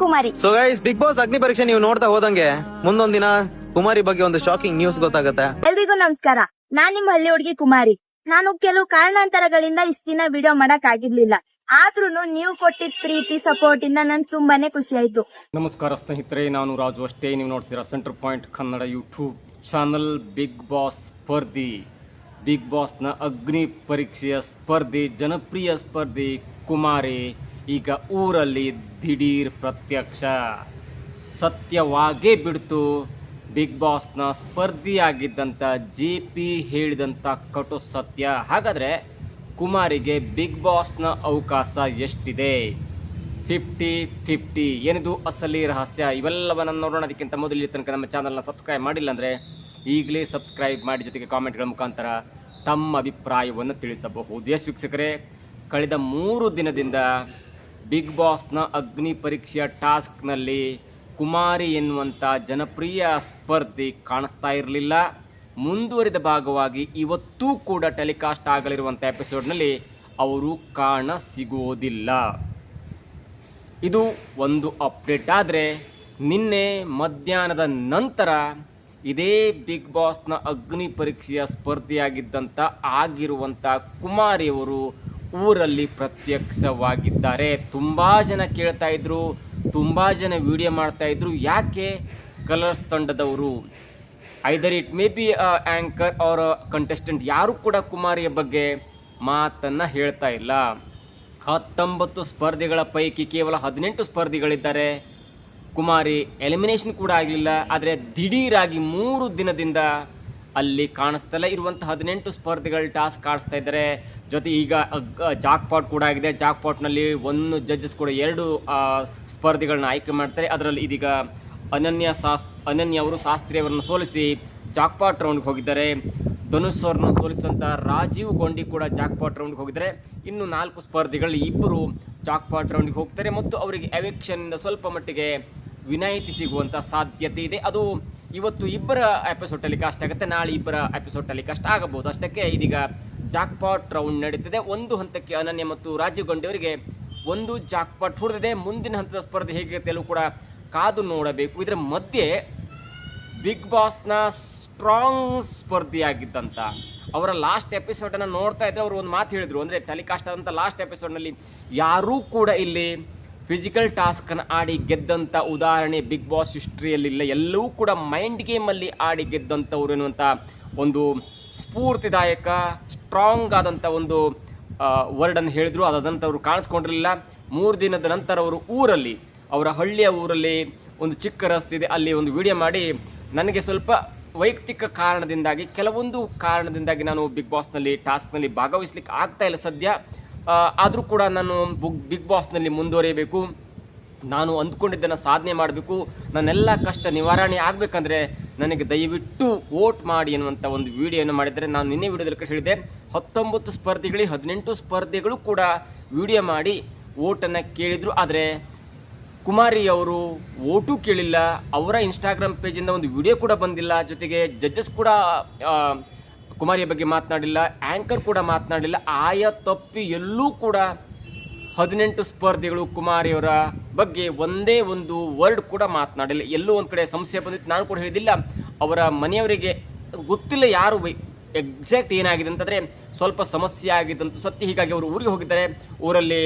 ಕುಮಾರಿ. So guys, big boss ಅಗ್ನಿ ಪರೀಕ್ಷೆ ನೀವು ನೋಡ್ತಾ ಹೋದಂಗೆ ಮುಂದೊಂದ್ ದಿನ ಕುಮಾರಿ ಬಗ್ಗೆ ಒಂದು ಶಾಕಿಂಗ್ ನ್ಯೂಸ್ ಗೊತ್ತಾಗುತ್ತೆ. ಎಲ್ರಿಗೂ ನಮಸ್ಕಾರ. ನಾನ್ ನಿಮ್ ಹಳ್ಳಿ ಹುಡುಗಿ ಕುಮಾರಿ. ನಾನು ಕೆಲವು ಕಾರಣಾಂತರಗಳಿಂದ ಇಷ್ಟ ದಿನ ವಿಡಿಯೋ ಮಾಡಕ್ ಆಗಿರ್ಲಿಲ್ಲ. ಆದ್ರೂ ನೀವು ಕೊಟ್ಟಿದ್ ಪ್ರೀತಿ ಸಪೋರ್ಟ್ ಇಂದ ನನ್ ತುಂಬಾನೇ ಖುಷಿ ಆಯ್ತು. ನಮಸ್ಕಾರ ಸ್ನೇಹಿತರೆ, ನಾನು ರಾಜು ಅಷ್ಟೇ. ನೀವು ನೋಡ್ತೀರಾ center point Kannada YouTube channel. Bigg Boss ಸ್ಪರ್ಧಿ, ಬಿಗ್ ಬಾಸ್ನ ಅಗ್ನಿ ಪರೀಕ್ಷೆಯ ಸ್ಪರ್ಧಿ, ಜನಪ್ರಿಯ ಸ್ಪರ್ಧಿ ಕುಮಾರಿ ಈಗ ಊರಲ್ಲಿ ದಿಢೀರ್ ಪ್ರತ್ಯಕ್ಷ. ಸತ್ಯವಾಗೇ ಬಿಡ್ತು. ಬಿಗ್ ಬಾಸ್ನ ಸ್ಪರ್ಧಿಯಾಗಿದ್ದಂಥ JP ಹೇಳಿದಂಥ ಕಟು ಸತ್ಯ. ಹಾಗಾದರೆ ಕುಮಾರಿಗೆ ಬಿಗ್ ಬಾಸ್ನ ಅವಕಾಶ ಎಷ್ಟಿದೆ? 50-50 ಏನಿದು ಅಸಲಿ ರಹಸ್ಯ? ಇವೆಲ್ಲವನ್ನು ನೋಡೋಣ. ಅದಕ್ಕಿಂತ ಮೊದಲು ಇಲ್ಲಿ ತನಕ ನಮ್ಮ ಚಾನಲ್ನ ಸಬ್ಸ್ಕ್ರೈಬ್ ಮಾಡಿಲ್ಲ ಅಂದರೆ ಈಗಲೇ ಸಬ್ಸ್ಕ್ರೈಬ್ ಮಾಡಿ, ಜೊತೆಗೆ ಕಾಮೆಂಟ್ಗಳ ಮುಖಾಂತರ ತಮ್ಮ ಅಭಿಪ್ರಾಯವನ್ನು ತಿಳಿಸಬಹುದು. ಎಸ್ ವೀಕ್ಷಕರೇ, ಕಳೆದ 3 ದಿನದಿಂದ ಬಿಗ್ ಬಾಸ್ನ ಅಗ್ನಿ ಪರೀಕ್ಷೆಯ ಟಾಸ್ಕ್ನಲ್ಲಿ ಕುಮಾರಿ ಎನ್ನುವಂಥ ಜನಪ್ರಿಯ ಸ್ಪರ್ಧಿ ಕಾಣಿಸ್ತಾ ಇರಲಿಲ್ಲ. ಮುಂದುವರಿದ ಭಾಗವಾಗಿ ಇವತ್ತೂ ಕೂಡ ಟೆಲಿಕಾಸ್ಟ್ ಆಗಲಿರುವಂಥ ಎಪಿಸೋಡ್ನಲ್ಲಿ ಅವರು ಕಾಣ ಸಿಗೋದಿಲ್ಲ. ಇದು ಒಂದು ಅಪ್ಡೇಟ್. ಆದರೆ ನಿನ್ನೆ ಮಧ್ಯಾಹ್ನದ ನಂತರ ಇದೇ ಬಿಗ್ ಬಾಸ್ನ ಅಗ್ನಿ ಪರೀಕ್ಷೆಯ ಸ್ಪರ್ಧಿಯಾಗಿದ್ದಂಥ ಆಗಿರುವಂಥ ಕುಮಾರಿಯವರು ಊರಲ್ಲಿ ಪ್ರತ್ಯಕ್ಷವಾಗಿದ್ದಾರೆ. ತುಂಬ ಜನ ಕೇಳ್ತಾ ಇದ್ರು, ತುಂಬ ಜನ ವಿಡಿಯೋ ಮಾಡ್ತಾಯಿದ್ರು, ಯಾಕೆ ಕಲರ್ಸ್ ತಂಡದವರು, either it may be anchor or contestant, ಯಾರೂ ಕೂಡ ಕುಮಾರಿಯ ಬಗ್ಗೆ ಮಾತನ್ನು ಹೇಳ್ತಾ ಇಲ್ಲ. 19 ಸ್ಪರ್ಧಿಗಳ ಪೈಕಿ ಕೇವಲ 18 ಸ್ಪರ್ಧಿಗಳಿದ್ದಾರೆ. ಕುಮಾರಿ ಎಲಿಮಿನೇಷನ್ ಕೂಡ ಆಗಲಿಲ್ಲ. ಆದರೆ ದಿಢೀರಾಗಿ 3 ದಿನದಿಂದ ಅಲ್ಲಿ ಕಾಣಿಸ್ತಲೇ ಇರುವಂಥ 18 ಸ್ಪರ್ಧಿಗಳ ಟಾಸ್ಕ್ ಆಡಿಸ್ತಾ ಇದ್ದಾರೆ. ಜೊತೆ ಈಗ ಜಾಕ್ಪಾಟ್ ಕೂಡ ಆಗಿದೆ. ಜಾಕ್ಪಾಟ್ನಲ್ಲಿ 1 ಜಡ್ಜಸ್ ಕೂಡ 2 ಸ್ಪರ್ಧಿಗಳನ್ನ ಆಯ್ಕೆ ಮಾಡ್ತಾರೆ. ಅದರಲ್ಲಿ ಇದೀಗ ಅನನ್ಯ ಅವರು ಶಾಸ್ತ್ರಿ ಅವರನ್ನು ಸೋಲಿಸಿ ಜಾಕ್ಪಾಟ್ ರೌಂಡ್ಗೆ ಹೋಗಿದ್ದಾರೆ. ಧನುಷ್ ಅವ್ರನ್ನ ಸೋಲಿಸಿದಂಥ ರಾಜೀವ್ ಗೊಂಡಿ ಕೂಡ ಜಾಕ್ಪಾಟ್ ರೌಂಡ್ಗೆ ಹೋಗಿದ್ದಾರೆ. ಇನ್ನು 4 ಸ್ಪರ್ಧಿಗಳು ಇಬ್ಬರು ಜಾಕ್ಪಾಟ್ ರೌಂಡ್ಗೆ ಹೋಗ್ತಾರೆ ಮತ್ತು ಅವರಿಗೆ ಎವಿಕ್ಷನ್ನಿಂದ ಸ್ವಲ್ಪ ಮಟ್ಟಿಗೆ ವಿನಾಯಿತಿ ಸಿಗುವಂಥ ಸಾಧ್ಯತೆ ಇದೆ. ಅದು ಇವತ್ತು ಇಬ್ಬರ ಎಪಿಸೋಡ್ ಟೆಲಿಕಾಸ್ಟ್ ಆಗುತ್ತೆ, ನಾಳೆ ಇಬ್ಬರ ಎಪಿಸೋಡ್ ಟೆಲಿಕಾಸ್ಟ್ ಆಗಬಹುದು. ಅಷ್ಟಕ್ಕೆ ಇದೀಗ ಜಾಕ್ಪಾಟ್ ರೌಂಡ್ ನಡೀತಿದೆ. ಒಂದು ಹಂತಕ್ಕೆ ಅನನ್ಯ ಮತ್ತು ರಾಜೀವ್ ಗೊಂಡಿ ಅವರಿಗೆ 1 ಜಾಕ್ಪಾಟ್ ಹೊಡೆದಿದೆ. ಮುಂದಿನ ಹಂತದ ಸ್ಪರ್ಧೆ ಹೇಗಿರುತ್ತೆ ಎಲ್ಲೂ ಕೂಡ ಕಾದು ನೋಡಬೇಕು. ಇದರ ಮಧ್ಯೆ ಬಿಗ್ ಬಾಸ್ನ ಸ್ಟ್ರಾಂಗ್ ಸ್ಪರ್ಧಿಯಾಗಿದ್ದಂಥ ಅವರ ಲಾಸ್ಟ್ ಎಪಿಸೋಡನ್ನು ನೋಡ್ತಾ ಇದ್ದರೆ ಅವರು ಒಂದು ಮಾತು ಹೇಳಿದರು. ಅಂದರೆ ಟೆಲಿಕಾಸ್ಟ್ ಆದಂಥ ಲಾಸ್ಟ್ ಎಪಿಸೋಡ್ನಲ್ಲಿ ಯಾರೂ ಕೂಡ ಇಲ್ಲಿ ಫಿಸಿಕಲ್ ಟಾಸ್ಕನ್ನು ಆಡಿ ಗೆದ್ದಂಥ ಉದಾಹರಣೆ ಬಿಗ್ ಬಾಸ್ ಹಿಸ್ಟ್ರಿಯಲ್ಲಿಲ್ಲ. ಎಲ್ಲವೂ ಕೂಡ ಮೈಂಡ್ ಗೇಮಲ್ಲಿ ಆಡಿ ಗೆದ್ದಂಥವ್ರು ಎನ್ನುವಂಥ ಒಂದು ಸ್ಫೂರ್ತಿದಾಯಕ ಸ್ಟ್ರಾಂಗ್ ಆದಂಥ ಒಂದು ವರ್ಡನ್ನು ಹೇಳಿದರು. ಅದಂಥವ್ರು ಕಾಣಿಸ್ಕೊಂಡಿರಲಿಲ್ಲ. 3 ದಿನದ ನಂತರ ಅವರು ಊರಲ್ಲಿ, ಅವರ ಹಳ್ಳಿಯ ಊರಲ್ಲಿ ಒಂದು ಚಿಕ್ಕ ರಸ್ತೆ ಇದೆ, ಅಲ್ಲಿ ಒಂದು ವಿಡಿಯೋ ಮಾಡಿ, ನನಗೆ ಸ್ವಲ್ಪ ವೈಯಕ್ತಿಕ ಕಾರಣದಿಂದಾಗಿ, ಕೆಲವೊಂದು ಕಾರಣದಿಂದಾಗಿ ನಾನು ಬಿಗ್ ಬಾಸ್ನಲ್ಲಿ ಟಾಸ್ಕ್ನಲ್ಲಿ ಭಾಗವಹಿಸ್ಲಿಕ್ಕೆ ಆಗ್ತಾಯಿಲ್ಲ ಸದ್ಯ. ಆದರೂ ಕೂಡ ನಾನು ಬಿಗ್ ಬಾಸ್ನಲ್ಲಿ ಮುಂದುವರಿಯಬೇಕು, ನಾನು ಅಂದ್ಕೊಂಡಿದ್ದನ್ನು ಸಾಧನೆ ಮಾಡಬೇಕು, ನನ್ನೆಲ್ಲ ಕಷ್ಟ ನಿವಾರಣೆ ಆಗಬೇಕಂದ್ರೆ ನನಗೆ ದಯವಿಟ್ಟು ವೋಟ್ ಮಾಡಿ ಎನ್ನುವಂಥ ಒಂದು ವಿಡಿಯೋನ ಮಾಡಿದರೆ, ನಾನು ನಿನ್ನೆ ವಿಡಿಯೋದಲ್ಲಿ ಹೇಳಿದೆ 19 ಸ್ಪರ್ಧಿಗಳಿಗೆ 18 ಸ್ಪರ್ಧಿಗಳು ಕೂಡ ವಿಡಿಯೋ ಮಾಡಿ ವೋಟನ್ನು ಕೇಳಿದರು. ಆದರೆ ಕುಮಾರಿ ಅವರು ವೋಟು ಕೇಳಿಲ್ಲ. ಅವರ ಇನ್ಸ್ಟಾಗ್ರಾಮ್ ಪೇಜಿಂದ ಒಂದು ವಿಡಿಯೋ ಕೂಡ ಬಂದಿಲ್ಲ. ಜೊತೆಗೆ ಜಡ್ಜಸ್ ಕೂಡ ಕುಮಾರಿಯ ಬಗ್ಗೆ ಮಾತನಾಡಿಲ್ಲ, ಆ್ಯಂಕರ್ ಕೂಡ ಮಾತನಾಡಿಲ್ಲ. ಆಯಾ ತಪ್ಪಿ ಎಲ್ಲೂ ಕೂಡ 18 ಸ್ಪರ್ಧಿಗಳು ಕುಮಾರಿಯವರ ಬಗ್ಗೆ ಒಂದೇ ಒಂದು ವರ್ಡ್ ಕೂಡ ಮಾತನಾಡಿಲ್ಲ. ಎಲ್ಲೂ ಒಂದು ಕಡೆ ಸಂಶಯ ಬಂದಿತ್ತು. ನಾನು ಕೂಡ ಹೇಳಿದ್ದಿಲ್ಲ, ಅವರ ಮನೆಯವರಿಗೆ ಗೊತ್ತಿಲ್ಲ ಯಾರು ಎಕ್ಸಾಕ್ಟ್ ಏನಾಗಿದೆ ಅಂತಂದರೆ ಸ್ವಲ್ಪ ಸಮಸ್ಯೆ ಆಗಿದ್ದಂತೂ ಸತ್ಯ. ಹೀಗಾಗಿ ಅವರು ಊರಿಗೆ ಹೋಗಿದ್ದಾರೆ. ಊರಲ್ಲಿ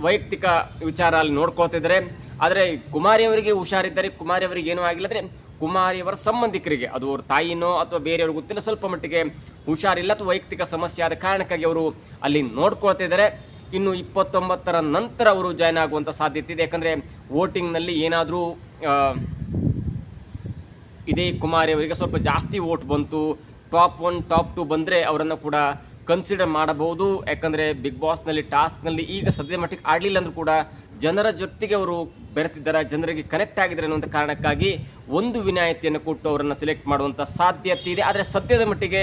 ವೈಯಕ್ತಿಕ ವಿಚಾರ ಅಲ್ಲಿ ನೋಡ್ಕೊಳ್ತಿದ್ದಾರೆ. ಆದರೆ ಕುಮಾರಿಯವರಿಗೆ ಹುಷಾರಿದ್ದಾರೆ, ಕುಮಾರಿಯವರಿಗೆ ಏನೂ ಆಗಿಲ್ಲ. ಅಂದರೆ ಕುಮಾರಿಯವರ ಸಂಬಂಧಿಕರಿಗೆ, ಅದು ಅವ್ರ ತಾಯಿನೋ ಅಥವಾ ಬೇರೆಯವ್ರಿಗೆ ಗೊತ್ತಿಲ್ಲ, ಸ್ವಲ್ಪ ಮಟ್ಟಿಗೆ ಹುಷಾರಿಲ್ಲ ಅಥವಾ ವೈಯಕ್ತಿಕ ಸಮಸ್ಯೆ ಆದ ಕಾರಣಕ್ಕಾಗಿ ಅವರು ಅಲ್ಲಿ ನೋಡ್ಕೊಳ್ತಿದ್ದಾರೆ. ಇನ್ನು 29ರ ನಂತರ ಅವರು ಜಾಯ್ನ್ ಆಗುವಂಥ ಸಾಧ್ಯತೆ ಇದೆ. ಯಾಕಂದರೆ ವೋಟಿಂಗ್ನಲ್ಲಿ ಏನಾದರೂ ಇದೇ ಕುಮಾರಿಯವರಿಗೆ ಸ್ವಲ್ಪ ಜಾಸ್ತಿ ವೋಟ್ ಬಂತು, ಟಾಪ್ 1 ಟಾಪ್ 2 ಬಂದರೆ ಅವರನ್ನು ಕೂಡ ಕನ್ಸಿಡರ್ ಮಾಡಬಹುದು. ಯಾಕಂದರೆ ಬಿಗ್ ಬಾಸ್ನಲ್ಲಿ ಟಾಸ್ಕ್ನಲ್ಲಿ ಈಗ ಸದ್ಯದ ಮಟ್ಟಿಗೆ ಆಡಲಿಲ್ಲ ಅಂದರೂ ಕೂಡ ಜನರ ಜೊತೆಗೆ ಅವರು ಬೆರೆತಿದ್ದಾರೆ, ಜನರಿಗೆ ಕನೆಕ್ಟ್ ಆಗಿದ್ದಾರೆ ಅನ್ನುವಂಥ ಕಾರಣಕ್ಕಾಗಿ ಒಂದು ವಿನಾಯಿತಿಯನ್ನು ಕೊಟ್ಟು ಅವರನ್ನು ಸೆಲೆಕ್ಟ್ ಮಾಡುವಂಥ ಸಾಧ್ಯತೆ ಇದೆ. ಆದರೆ ಸದ್ಯದ ಮಟ್ಟಿಗೆ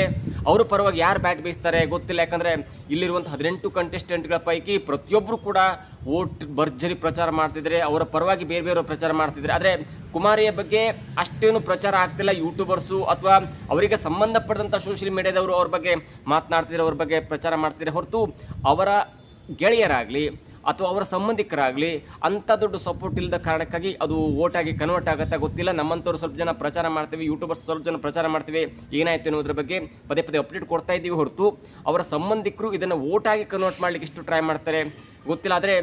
ಅವರ ಪರವಾಗಿ ಯಾರು ಬ್ಯಾಟ್ ಬೀಸ್ತಾರೆ ಗೊತ್ತಿಲ್ಲ. ಯಾಕಂದರೆ ಇಲ್ಲಿರುವಂಥ 18 ಕಂಟೆಸ್ಟೆಂಟ್ಗಳ ಪೈಕಿ ಪ್ರತಿಯೊಬ್ಬರು ಕೂಡ ವೋಟ್ ಭರ್ಜರಿ ಪ್ರಚಾರ ಮಾಡ್ತಿದ್ದಾರೆ, ಅವರ ಪರವಾಗಿ ಬೇರೆ ಬೇರೆ ಪ್ರಚಾರ ಮಾಡ್ತಿದ್ದಾರೆ. ಆದರೆ ಕುಮಾರಿಯ ಬಗ್ಗೆ ಅಷ್ಟೇನು ಪ್ರಚಾರ ಆಗ್ತಿಲ್ಲ. ಯೂಟ್ಯೂಬರ್ಸು ಅಥವಾ ಅವರಿಗೆ ಸಂಬಂಧಪಟ್ಟಂಥ ಸೋಷಿಯಲ್ ಮೀಡಿಯಾದವರು ಅವ್ರ ಬಗ್ಗೆ ಮಾತನಾಡ್ತಿದ್ದಾರೆ, ಅವ್ರ ಬಗ್ಗೆ ಪ್ರಚಾರ ಮಾಡ್ತಿದ್ದಾರೆ ಹೊರತು ಅವರ ಗೆಳೆಯರಾಗಲಿ ಅಥವಾ ಅವರ ಸಂಬಂಧಿಕರಾಗಲಿ ಅಂಥ ದೊಡ್ಡ ಸಪೋರ್ಟ್ ಇಲ್ಲದ ಕಾರಣಕ್ಕಾಗಿ ಅದು ಓಟಾಗಿ ಕನ್ವರ್ಟ್ ಆಗುತ್ತಾ ಗೊತ್ತಿಲ್ಲ. ನಮ್ಮಂಥವ್ರು ಸ್ವಲ್ಪ ಜನ ಪ್ರಚಾರ ಮಾಡ್ತೀವಿ, ಯೂಟ್ಯೂಬರ್ಸ್ ಸ್ವಲ್ಪ ಜನ ಪ್ರಚಾರ ಮಾಡ್ತೀವಿ, ಏನಾಯಿತು ಅನ್ನೋದ್ರ ಬಗ್ಗೆ ಪದೇ ಪದೇ ಅಪ್ಡೇಟ್ ಕೊಡ್ತಾ ಇದ್ದೀವಿ ಹೊರತು ಅವರ ಸಂಬಂಧಿಕರು ಇದನ್ನು ಓಟಾಗಿ ಕನ್ವರ್ಟ್ ಮಾಡಲಿಕ್ಕೆ ಎಷ್ಟು ಟ್ರೈ ಮಾಡ್ತಾರೆ ಗೊತ್ತಿಲ್ಲ. ಆದರೆ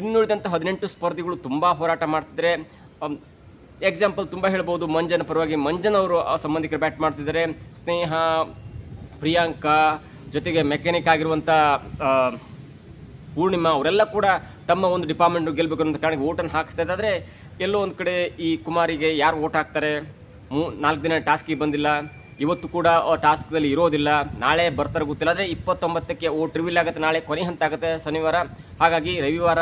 ಇನ್ನುಳಿದಂಥ 18 ಸ್ಪರ್ಧಿಗಳು ತುಂಬ ಹೋರಾಟ ಮಾಡ್ತಿದ್ದಾರೆ. ಎಕ್ಸಾಂಪಲ್ ತುಂಬ ಹೇಳ್ಬೋದು. ಮಂಜನ ಪರವಾಗಿ ಮಂಜನ್ ಅವರು ಸಂಬಂಧಿಕರು ಬ್ಯಾಟ್ ಮಾಡ್ತಿದ್ದಾರೆ, ಸ್ನೇಹ, ಪ್ರಿಯಾಂಕಾ, ಜೊತೆಗೆ ಮೆಕ್ಯಾನಿಕ್ ಆಗಿರುವಂಥ ಪೂರ್ಣಿಮಾ ಅವರೆಲ್ಲ ಕೂಡ ತಮ್ಮ ಒಂದು ಡಿಪಾರ್ಟ್ಮೆಂಟ್ ಗೆಲ್ಲಬೇಕು ಅನ್ನೋ ಕಾರಣಕ್ಕೆ ಓಟನ್ನು ಹಾಕಿಸ್ತಾ ಇದ್ದಾರೆ. ಎಲ್ಲೋ ಒಂದು ಕಡೆ ಈ ಕುಮಾರಿಗೆ ಯಾರು ಓಟ್ ಹಾಕ್ತಾರೆ, 4 ದಿನ ಟಾಸ್ಕಿಗೆ ಬಂದಿಲ್ಲ, ಇವತ್ತು ಕೂಡ ಟಾಸ್ಕ್ದಲ್ಲಿ ಇರೋದಿಲ್ಲ, ನಾಳೆ ಬರ್ತಾರೆ ಗೊತ್ತಿಲ್ಲ. ಆದರೆ 29ಕ್ಕೆ ಓಟ್ ರಿವೀಲ್ ಆಗುತ್ತೆ, ನಾಳೆ ಕೊನೆ ಹಂತ ಆಗುತ್ತೆ ಶನಿವಾರ. ಹಾಗಾಗಿ ರವಿವಾರ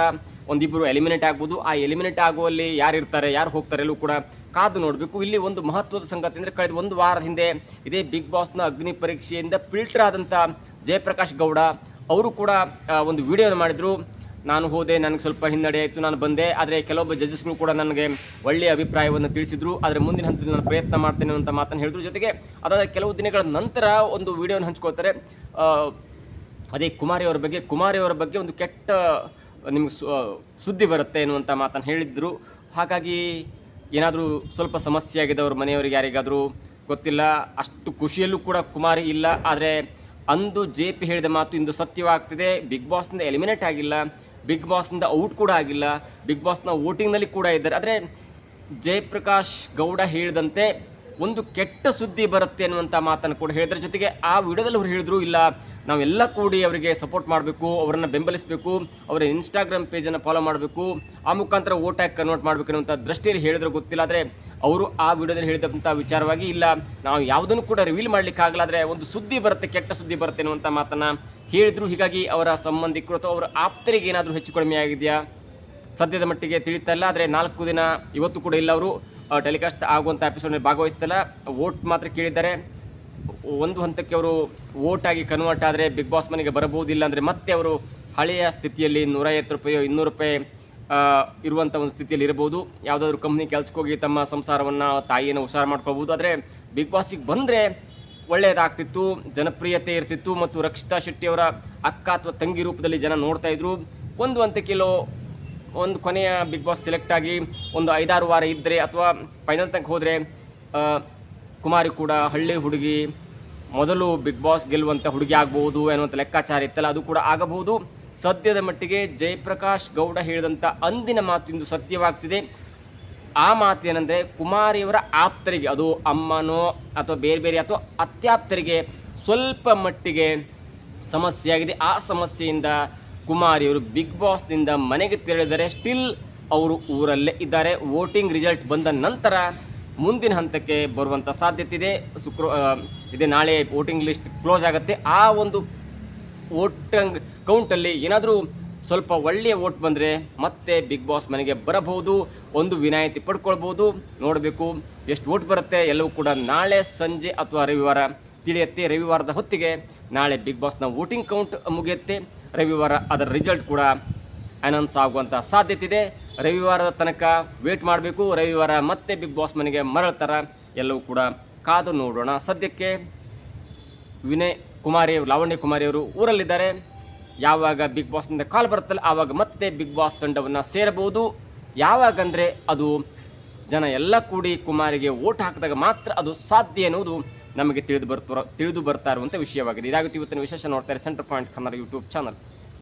ಒಂದಿಬ್ಬರು ಎಲಿಮಿನೇಟ್ ಆಗ್ಬೋದು. ಆ ಎಲಿಮಿನೇಟ್ ಆಗುವಲ್ಲಿ ಯಾರು ಇರ್ತಾರೆ, ಯಾರು ಹೋಗ್ತಾರೆ ಎಲ್ಲೂ ಕೂಡ ಕಾದು ನೋಡಬೇಕು. ಇಲ್ಲಿ ಒಂದು ಮಹತ್ವದ ಸಂಗತಿ ಅಂದರೆ ಕಳೆದ 1 ವಾರದ ಹಿಂದೆ ಇದೇ ಬಿಗ್ ಬಾಸ್ನ ಅಗ್ನಿ ಪರೀಕ್ಷೆಯಿಂದ ಫಿಲ್ಟರ್ ಆದಂಥ ಜಯಪ್ರಕಾಶ್ ಗೌಡ ಅವರು ಕೂಡ ಒಂದು ವಿಡಿಯೋನ ಮಾಡಿದರು. ನಾನು ಹೋದೆ, ನನಗೆ ಸ್ವಲ್ಪ ಹಿನ್ನಡೆ ಆಯಿತು, ನಾನು ಬಂದೆ, ಆದರೆ ಕೆಲವೊಬ್ಬ ಜಡ್ಜಸ್ಗಳು ಕೂಡ ನನಗೆ ಒಳ್ಳೆಯ ಅಭಿಪ್ರಾಯವನ್ನು ತಿಳಿಸಿದರು, ಆದರೆ ಮುಂದಿನ ಹಂತದಲ್ಲಿ ನಾನು ಪ್ರಯತ್ನ ಮಾಡ್ತೇನೆ ಅಂತ ಮಾತನ್ನು ಹೇಳಿದ್ರು. ಜೊತೆಗೆ ಅದಾದ ಕೆಲವು ದಿನಗಳ ನಂತರ ಒಂದು ವಿಡಿಯೋನ ಹಂಚ್ಕೊಳ್ತಾರೆ. ಅದೇ ಕುಮಾರಿಯವರ ಬಗ್ಗೆ ಒಂದು ಕೆಟ್ಟ ನಿಮಗೆ ಸುದ್ದಿ ಬರುತ್ತೆ ಎನ್ನುವಂಥ ಮಾತನ್ನು ಹೇಳಿದ್ರು. ಹಾಗಾಗಿ ಏನಾದರೂ ಸ್ವಲ್ಪ ಸಮಸ್ಯೆ ಆಗಿದೆ ಅವ್ರ ಮನೆಯವರಿಗೆ ಯಾರಿಗಾದರೂ ಗೊತ್ತಿಲ್ಲ. ಅಷ್ಟು ಖುಷಿಯಲ್ಲೂ ಕೂಡ ಕುಮಾರಿ ಇಲ್ಲ. ಆದರೆ ಅಂದು JP ಹೇಳಿದ ಮಾತು ಇಂದು ಸತ್ಯವಾಗ್ತಿದೆ. ಬಿಗ್ ಬಾಸ್ನಿಂದ ಎಲಿಮಿನೇಟ್ ಆಗಿಲ್ಲ, ಬಿಗ್ ಬಾಸ್ನಿಂದ ಔಟ್ ಕೂಡ ಆಗಿಲ್ಲ, ಬಿಗ್ ಬಾಸ್ನ ವೋಟಿಂಗ್ನಲ್ಲಿ ಕೂಡ ಇದ್ದಾರೆ. ಆದರೆ ಜಯಪ್ರಕಾಶ್ ಗೌಡ ಹೇಳಿದಂತೆ ಒಂದು ಕೆಟ್ಟ ಸುದ್ದಿ ಬರುತ್ತೆ ಅನ್ನುವಂಥ ಮಾತನ್ನು ಕೂಡ ಹೇಳಿದರೆ. ಜೊತೆಗೆ ಆ ವಿಡಿಯೋದಲ್ಲಿ ಅವರು ಹೇಳಿದ್ರು, ಇಲ್ಲ ನಾವೆಲ್ಲ ಕೂಡಿ ಅವರಿಗೆ ಸಪೋರ್ಟ್ ಮಾಡಬೇಕು, ಅವರನ್ನು ಬೆಂಬಲಿಸಬೇಕು, ಅವರ ಇನ್ಸ್ಟಾಗ್ರಾಮ್ ಪೇಜನ್ನು ಫಾಲೋ ಮಾಡಬೇಕು, ಆ ಮುಖಾಂತರ ಓಟಾಗಿ ಕನ್ವರ್ಟ್ ಮಾಡಬೇಕು ಅನ್ನುವಂಥ ದೃಷ್ಟಿಯಲ್ಲಿ ಹೇಳಿದ್ರು ಗೊತ್ತಿಲ್ಲ. ಆದರೆ ಅವರು ಆ ವಿಡಿಯೋದಲ್ಲಿ ಹೇಳಿದಂಥ ವಿಚಾರವಾಗಿ ಇಲ್ಲ, ನಾವು ಯಾವುದನ್ನು ಕೂಡ ರಿವೀಲ್ ಮಾಡಲಿಕ್ಕಾಗಲ್ಲ, ಆದರೆ ಒಂದು ಸುದ್ದಿ ಬರುತ್ತೆ, ಕೆಟ್ಟ ಸುದ್ದಿ ಬರುತ್ತೆ ಅನ್ನುವಂಥ ಮಾತನ್ನು ಹೇಳಿದರು. ಹೀಗಾಗಿ ಅವರ ಸಂಬಂಧಿಕರು ಅಥವಾ ಅವರ ಆಪ್ತರಿಗೆ ಏನಾದರೂ ಹೆಚ್ಚು ಕಡಿಮೆ ಆಗಿದೆಯಾ ಸದ್ಯದ ಮಟ್ಟಿಗೆ ತಿಳಿತಾ ಇಲ್ಲ. ಆದರೆ 4 ದಿನ ಇವತ್ತು ಕೂಡ ಇಲ್ಲ, ಅವರು ಟೆಲಿಕಾಸ್ಟ್ ಆಗುವಂಥ ಎಪಿಸೋಡ್ನಲ್ಲಿ ಭಾಗವಹಿಸ್ತಿಲ್ಲ, ವೋಟ್ ಮಾತ್ರ ಕೇಳಿದ್ದಾರೆ. ಒಂದು ಹಂತಕ್ಕೆ ಅವರು ವೋಟಾಗಿ ಕನ್ವರ್ಟ್ ಆದರೆ ಬಿಗ್ ಬಾಸ್ ಮನೆಗೆ ಬರಬಹುದಿಲ್ಲ, ಅಂದರೆ ಮತ್ತೆ ಅವರು ಹಳೆಯ ಸ್ಥಿತಿಯಲ್ಲಿ 150 ರೂಪಾಯೋ 200 ರೂಪಾಯಿ ಇರುವಂಥ ಒಂದು ಸ್ಥಿತಿಯಲ್ಲಿ ಇರಬಹುದು. ಯಾವುದಾದ್ರೂ ಕಂಪ್ನಿ ಕೆಲಸಕ್ಕೆ ಹೋಗಿ ತಮ್ಮ ಸಂಸಾರವನ್ನು ತಾಯಿಯನ್ನು ಹುಷಾರು ಮಾಡ್ಕೋಬೋದು. ಆದರೆ ಬಿಗ್ ಬಾಸಿಗೆ ಬಂದರೆ ಒಳ್ಳೆಯದಾಗ್ತಿತ್ತು, ಜನಪ್ರಿಯತೆ ಇರ್ತಿತ್ತು, ಮತ್ತು ರಕ್ಷಿತಾ ಶೆಟ್ಟಿಯವರ ಅಕ್ಕ ಅಥವಾ ತಂಗಿ ರೂಪದಲ್ಲಿ ಜನ ನೋಡ್ತಾ ಇದ್ರು. ಒಂದು ಹಂತಕ್ಕೆ ಒಂದು ಕೊನೆಯ ಬಿಗ್ ಬಾಸ್ ಸೆಲೆಕ್ಟ್ ಆಗಿ ಒಂದು 5-6 ವಾರ ಇದ್ದರೆ ಅಥವಾ ಫೈನಲ್ ತನಕ ಹೋದರೆ ಕುಮಾರಿ ಕೂಡ ಹಳ್ಳಿ ಹುಡುಗಿ, ಮೊದಲು ಬಿಗ್ ಬಾಸ್ ಗೆಲ್ಲುವಂಥ ಹುಡುಗಿ ಆಗ್ಬೋದು ಅನ್ನುವಂಥ ಲೆಕ್ಕಾಚಾರ ಇತ್ತಲ್ಲ, ಅದು ಕೂಡ ಆಗಬಹುದು. ಸದ್ಯದ ಮಟ್ಟಿಗೆ ಜಯಪ್ರಕಾಶ್ ಗೌಡ ಹೇಳಿದಂಥ ಅಂದಿನ ಮಾತು ಇಂದು ಸತ್ಯವಾಗ್ತಿದೆ. ಆ ಮಾತು ಏನಂದರೆ, ಕುಮಾರಿಯವರ ಆಪ್ತರಿಗೆ, ಅದು ಅಮ್ಮನೋ ಅಥವಾ ಬೇರೆ ಅಥವಾ ಅತ್ಯಾಪ್ತರಿಗೆ ಸ್ವಲ್ಪ ಮಟ್ಟಿಗೆ ಸಮಸ್ಯೆಯಾಗಿದೆ. ಆ ಸಮಸ್ಯೆಯಿಂದ ಕುಮಾರಿಯವರು ಬಿಗ್ ಬಾಸ್ನಿಂದ ಮನೆಗೆ ತೆರಳಿದರೆ ಸ್ಟಿಲ್ ಅವರು ಊರಲ್ಲೇ ಇದ್ದಾರೆ. ವೋಟಿಂಗ್ ರಿಸಲ್ಟ್ ಬಂದ ನಂತರ ಮುಂದಿನ ಹಂತಕ್ಕೆ ಬರುವಂಥ ಸಾಧ್ಯತೆ ಇದೆ. ಇದೆ ನಾಳೆ ವೋಟಿಂಗ್ ಲಿಸ್ಟ್ ಕ್ಲೋಸ್ ಆಗುತ್ತೆ. ಆ ಒಂದು ವೋಟಿಂಗ್ ಕೌಂಟಲ್ಲಿ ಏನಾದರೂ ಸ್ವಲ್ಪ ಒಳ್ಳೆಯ ವೋಟ್ ಬಂದರೆ ಮತ್ತೆ ಬಿಗ್ ಬಾಸ್ ಮನೆಗೆ ಬರಬಹುದು, ಒಂದು ವಿನಾಯಿತಿ ಪಡ್ಕೊಳ್ಬೋದು. ನೋಡಬೇಕು ಎಷ್ಟು ವೋಟ್ ಬರುತ್ತೆ, ಎಲ್ಲವೂ ಕೂಡ ನಾಳೆ ಸಂಜೆ ಅಥವಾ ರವಿವಾರ ತಿಳಿಯುತ್ತೆ. ರವಿವಾರದ ಹೊತ್ತಿಗೆ ನಾಳೆ ಬಿಗ್ ಬಾಸ್ನ ವೋಟಿಂಗ್ ಕೌಂಟ್ ಮುಗಿಯುತ್ತೆ. ರವಿವಾರ ಅದರ ರಿಸಲ್ಟ್ ಕೂಡ ಅನೌನ್ಸ್ ಆಗುವಂಥ ಸಾಧ್ಯತೆ ಇದೆ. ರವಿವಾರದ ತನಕ ವೇಟ್ ಮಾಡಬೇಕು. ರವಿವಾರ ಮತ್ತೆ ಬಿಗ್ ಬಾಸ್ ಮನೆಗೆ ಮರಳ್ತಾರ, ಎಲ್ಲವೂ ಕೂಡ ಕಾದು ನೋಡೋಣ. ಸದ್ಯಕ್ಕೆ ಲಾವಣ್ಯ ಕುಮಾರಿಯವರು ಊರಲ್ಲಿದ್ದಾರೆ. ಯಾವಾಗ ಬಿಗ್ ಬಾಸ್ನಿಂದ ಕಾಲ್ ಬರುತ್ತಲ್ಲ ಆವಾಗ ಮತ್ತೆ ಬಿಗ್ ಬಾಸ್ ತಂಡವನ್ನು ಸೇರಬಹುದು. ಯಾವಾಗಂದರೆ ಅದು ಜನ ಎಲ್ಲ ಕೂಡಿ ಕುಮಾರಿಗೆ ವೋಟ್ ಹಾಕಿದಾಗ ಮಾತ್ರ ಅದು ಸಾಧ್ಯ ಎನ್ನುವುದು ನಮಗೆ ತಿಳಿದು ಬರ್ತಾ ಇರುವಂಥ ವಿಷಯವಾಗಿದೆ. ಇದಾಗುತ್ತೆ ಇವತ್ತಿನ ವಿಶೇಷ. ನೋಡ್ತಾರೆ centre point Kannada YouTube channel.